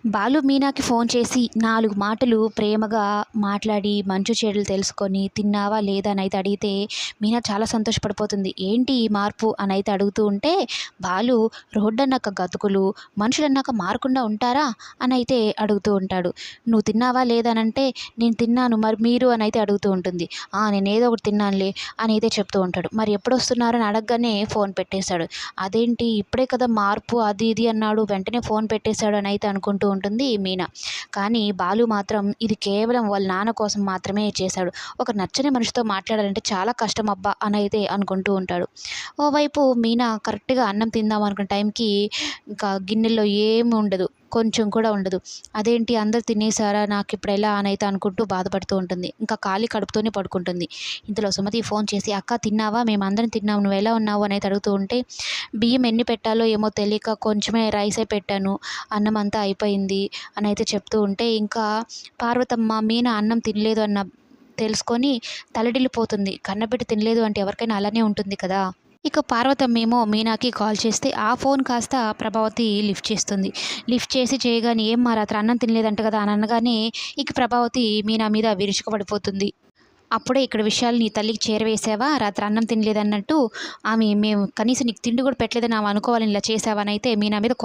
Balu మీనాకి phone చేసి 4 మాటలు ప్రేమగా మాట్లాడి, మంచు చెడులు తెలుసుకొని, తిన్నావా లేదా అనైతే అడిగితే, మీనా చాలా సంతోషపడిపోతుంది. ఏంటి ఈ మార్పు అనైతే అడుగుతూ ఉంటే, బాలు రోడ్డన్నాక గతుకులు, మనుషులన్నాక మారకుండా ఉంటారా? అనైతే అడుగుతూ ఉంటాడు. నువ్వు తిన్నావా లేదా అనంటే, నేను తిన్నాను మరి మీరు అనైతే అడుగుతూ ఉంటుంది. నేనేదో ఒకటి తిన్నానులే అనైతే చెప్తూ ఉంటాడు. మరి ఎప్పుడొస్తున్నారు అని అడగగానే ఫోన్ పెట్టేశాడు. అదేంటి ఇప్పుడే కదా మార్పు అది ఇది అన్నాడు. వెంటనే ఫోన్ పెట్టేశాడు అనైతే అనుకుంటూ ఉంటుంది మీనా. కానీ బాలు మాత్రం ఇది కేవలం వాళ్ళ నాన్న కోసం మాత్రమే చేశాడు. ఒక నచ్చని మనిషితో మాట్లాడాలంటే చాలా కష్టం అబ్బా అనైతే అనుకుంటూ ఉంటాడు. ఓవైపు మీనా కరెక్ట్‌గా అన్నం తిందాం అనుకున్న టైంకి ఇంకా గిన్నెలో ఏమి ఉండదు. కొంచెం కూడా ఉండదు. అదేంటి అందరూ తినేసారా? నాకిప్పుడెలా అనైతే అనుకుంటూ బాధపడుతూ ఉంటుంది. ఇంకా ఖాళీ కడుపుతోనే పడుకుంటుంది. ఇంతలో సుమతి ఫోన్ చేసి, "అక్క తిన్నావా? మేమందరం తిన్నాం. నువ్వెలా ఉన్నావు?" అనైతే అడుగుతూ ఉంటే, బియ్యం ఎన్ని పెట్టాలో ఏమో తెలియక కొంచెమే రైసే పెట్టాను. అన్నం అంతా అయిపోయింది అనైతే చెప్తూ ఉంటే, ఇంకా పార్వతమ్మ మీనా అన్నం తినలేదు అన్న తెలుసుకొని తల్లడిల్లిపోతుంది. కన్నబిడ్డ తినలేదు అంటే ఎవరికైనా అలానే ఉంటుంది కదా! ఇక పార్వతమ్మేమో మీనాకి కాల్ చేస్తే, ఆ ఫోన్ కాస్త ప్రభావతి లిఫ్ట్ చేస్తుంది. లిఫ్ట్ చేసి చేయగానే, "ఏమ్మా రాత్రి అన్నం తినలేదంట కదా!" అని అనగానే ఇక ప్రభావతి మీనా మీద విరుచుకుపడిపోతుంది. "అప్పుడే ఇక్కడ విషయాలు నీ తల్లికి చేరవేశావా? రాత్రి అన్నం తినలేదన్నట్టు. మేము కనీసం నీకు తిండి కూడా పెట్టలేదని ఆమె అనుకోవాలని ఇలా చేశావా?" అనైతే మీనా మీద